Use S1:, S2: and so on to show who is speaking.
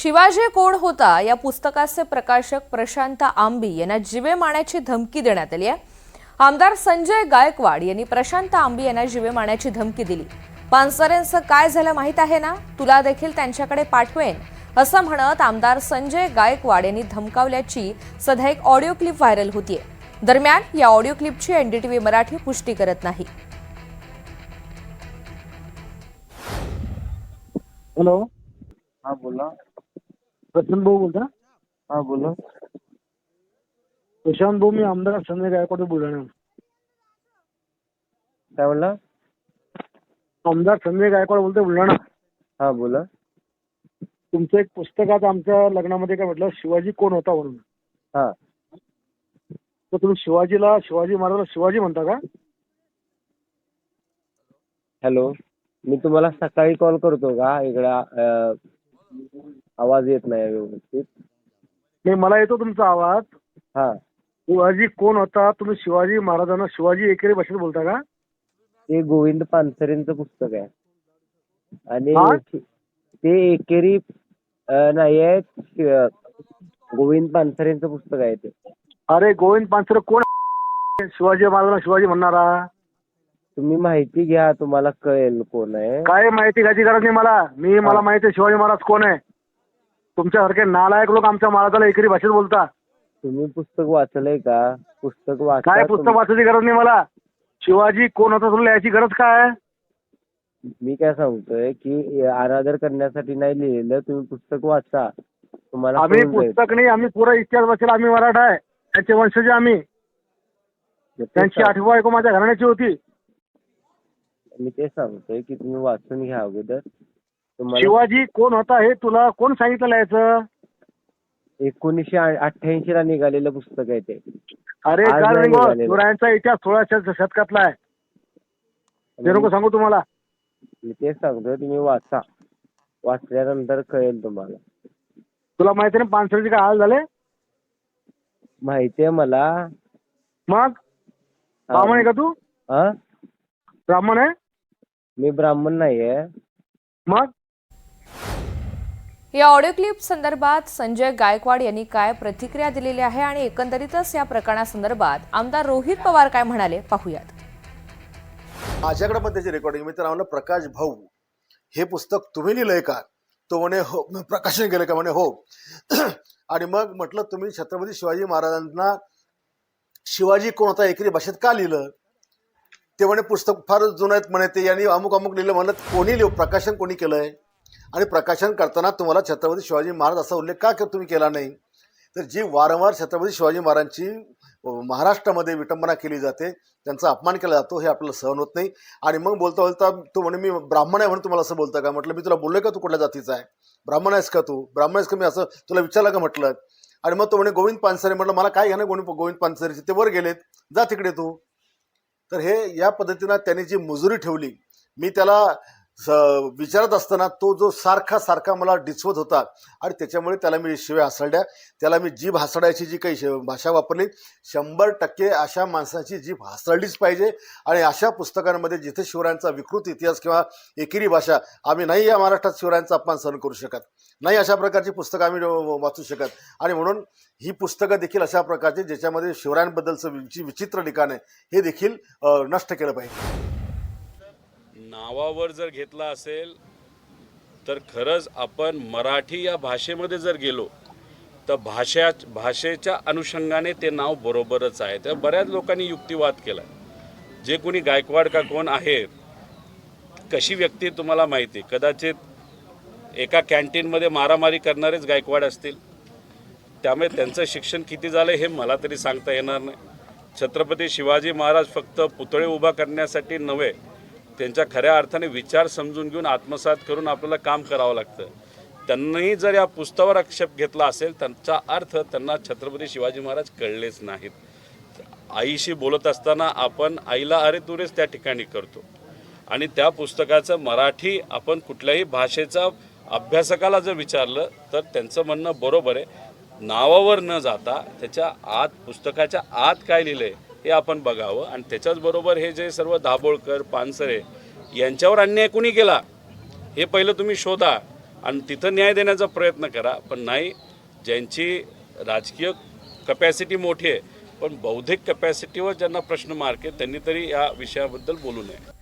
S1: शिवाजी कोण होता या पुस्तकाचे प्रकाशक प्रशांत आंबी यांना जीवे मारण्याची धमकी देण्यात आली आहे। आमदार संजय गायकवाड यांनी प्रशांत आंबी यांना जीवे मारण्याची धमकी दिली। पानसरेंचं काय झालं माहित आहे ना, तुला देखील त्यांच्याकडे पाठवेन असं म्हणत आमदार संजय गायकवाड यांनी धमकावल्याची सध्या एक ऑडिओ क्लिप व्हायरल होतीये। दरम्यान या ऑडिओ क्लिपची एनडीटीव्ही मराठी पुष्टी करत नाही।
S2: हॅलो,
S3: हाँ बोला।
S2: प्रशांत भाऊ बोलता?
S3: हाँ बोलो।
S2: प्रशांत भाऊ, मी आमदार संजय गायकवाड बुलढाणा।
S3: क्या बोला?
S2: आमदार संजय गायकवाड बोलतोय, बुलढाणा।
S3: हाँ बोला।
S2: तुमचं एक पुस्तकात आमच्या लग्नामध्ये काय म्हटलं, शिवाजी कोण होता म्हणून।
S3: हाँ,
S2: तर तुम्ही शिवाजी महाराजाला शिवाजी म्हणता का?
S3: हॅलो, मी तुम्हाला सकाळी कॉल करतो का? इकडे आवाज येत नाही व्यवस्थित।
S2: नाही, मला येतो तुमचा आवाज।
S3: हा,
S2: शिवाजी कोण होता, तुम्ही शिवाजी महाराजांना शिवाजी एकेरी भाषेत बोलता का?
S3: ते गोविंद पानसरेंचं पुस्तक आहे आणि
S2: हा?
S3: ते एकेरी नाही आहे, गोविंद पानसरेंचं पुस्तक आहे ते।
S2: अरे, गोविंद पानसरे कोण? शिवाजी महाराजांना शिवाजी म्हणणारा?
S3: तुम्ही माहिती घ्या, तुम्हाला कळेल कोण आहे।
S2: काय माहिती घ्यायची गरज नाही मला माहिती आहे शिवाजी महाराज कोण आहे। तुमच्यासारखे नालायक लोक आमच्या महाराजाला एकेरी भाषेत बोलता।
S3: तुम्ही पुस्तक वाचलंय का? पुस्तक वाचा।
S2: काय पुस्तक वाचायची गरज नाही मला। शिवाजी कोण होता तुला याची गरज काय?
S3: मी काय सांगतोय की अनादर करण्यासाठी नाही लिहिलेलं, तुम्ही पुस्तक वाचा, तुम्हाला
S2: आम्ही
S3: कळून जाईल।
S2: पुस्तक नाही, आम्ही पुरा इतिहास वाचला। आम्ही मराठा आहे, त्यांचे वंशज आम्ही। त्यांची आठवी बायको माझ्या घराण्याची होती।
S3: मी ते सांगतोय की तुम्ही वाचून घ्या अगोदर। तुम्हाला
S2: शिवाजी कोण होता हे तुला कोण सांगितलं याचं?
S3: 1988 ला निघालेलं पुस्तक आहे ते।
S2: अरे
S3: आज
S2: काय
S3: नाही निघालेलं.
S2: शिवरायांचा इतिहास 16व्या शतकातला आहे। ते नको सांगू तुम्हाला।
S3: मी तेच सांगतोय, तुम्ही वाचा, वाचल्यानंतर कळेल तुम्हाला।
S2: तुला माहिती ना पानसरेचे काय हाल झाले?
S3: माहितीये मला।
S2: मग ब्राह्मण आहे का तू?
S3: हा,
S2: ब्राह्मण आहे?
S3: मी ब्राह्मण नाहीये।
S2: मग
S1: या ऑडिओ क्लिप संदर्भात संजय गायकवाड यांनी काय प्रतिक्रिया दिलेली आहे आणि एकंदरीतच या प्रकरणासंदर्भात आमदार रोहित पवार काय म्हणाले पाहूयात।
S4: माझ्याकडे पण त्याची रेकॉर्डिंग। मी तर म्हणलं, प्रकाश भाऊ हे पुस्तक तुम्ही लिहिलंय का? तो म्हणे हो। प्रकाशन केलं का? म्हणे हो। आणि मग म्हटलं, तुम्ही छत्रपती शिवाजी महाराजांना शिवाजी कोण होता एकेरी भाषेत का लिहिलं? ते म्हणे पुस्तक फार जुनं आहेत म्हणे, ते यांनी अमुक अमुक लिहिलं। म्हणलं, कोणी प्रकाशन कोणी केलंय? आणि प्रकाशन करताना तुम्हाला छत्रपती शिवाजी महाराज असा उल्लेख का तुम्ही केला नाही? तर जी वारंवार छत्रपती शिवाजी महाराजांची महाराष्ट्रामध्ये विटंबना केली जाते, त्यांचा अपमान केला जातो, हे आपल्याला सहन होत नाही। आणि मग बोलता बोलता तो म्हणे, मी ब्राह्मण आहे म्हणून तुम्हाला असं बोलता का? म्हटलं, मी तुला बोललोय का तू कुठल्या जातीचा आहे? ब्राह्मण आहेस का तू? ब्राह्मण आहेस का? मी असं तुला विचारलं का म्हटलं? आणि मग तो म्हणे गोविंद पानसरे। म्हटलं, मला काय घ्या ना गोविंद पानसरेचे, ते वर गेलेत, जा तिकडे तू। तर हे या पद्धतीनं त्यांनी जी मुजुरी ठेवली, मी त्याला विचारत असताना तो जो सारखा मला डिचवत होता आणि त्याच्यामुळे त्याला मी शिव्या हसडल्या। त्याला मी जीभ हसडायची जी काही भाषा वापरली, 100% अशा माणसाची जीभ हसडलीच पाहिजे। आणि अशा पुस्तकांमध्ये जिथे शिवरायांचा विकृत इतिहास किंवा एकेरी भाषा, आम्ही नाही या महाराष्ट्रात शिवरायांचा अपमान सहन करू शकत, नाही अशा प्रकारची पुस्तकं आम्ही वाचू शकत। आणि म्हणून ही पुस्तकं देखील अशा प्रकारची ज्याच्यामध्ये शिवरायांबद्दलचं विचित्र लिखाण आहे, हे देखील नष्ट केलं पाहिजे।
S5: नावावर जर घेतला असेल तर खरंच आपण मराठी या भाषेमध्ये जर गेलो तर भाषेच्या अनुषंगाने ते नाव बरोबरच आहे। तर बऱ्याच लोकांनी युक्तिवाद केला, जे कोणी गायकवाड का कोण आहे, कशी व्यक्ती तुम्हाला माहिती, कदाचित एका कॅन्टीनमध्ये मारामारी करणारेच गायकवाड असतील। त्यामुळे त्यांचं शिक्षण किती झालं हे मला तरी सांगता येणार नाही। छत्रपती शिवाजी महाराज फक्त पुतळे उभा करण्यासाठी नव्हे, त्यांच्या खऱ्या अर्थाने विचार समजून घेऊन आत्मसात करून आपल्याला काम करावं लागतं। त्यांनी जर या पुस्तकावर आक्षेप घेतला असेल, त्यांचा अर्थ त्यांना छत्रपती शिवाजी महाराज कळलेच नाहीत। आईशी बोलत असताना आपण आईला अरे तुरेच त्या ठिकाणी करतो, आणि त्या पुस्तकाचं मराठी आपण कुठल्याही भाषेचा अभ्यासकाला जर विचारलं तर त्यांचं म्हणणं बरोबर आहे। नावावर न जाता त्याच्या आत, पुस्तकाच्या आत काय लिहिलंय हे आपण बघावं। आणि त्याच्याच बरोबर हे जे सर्व दाभोळकर, पानसरे यांच्यावर अन्याय कोणी केला हे पहिलं तुम्ही शोधा, आणि तिथं न्याय देण्याचा प्रयत्न करा. पण नाही, ज्यांची राजकीय कपॅसिटी मोठी आहे पण बौद्धिक कपॅसिटीवर ज्यांना प्रश्न मार्क आहे त्यांनी तरी या विषयाबद्दल बोलू नये.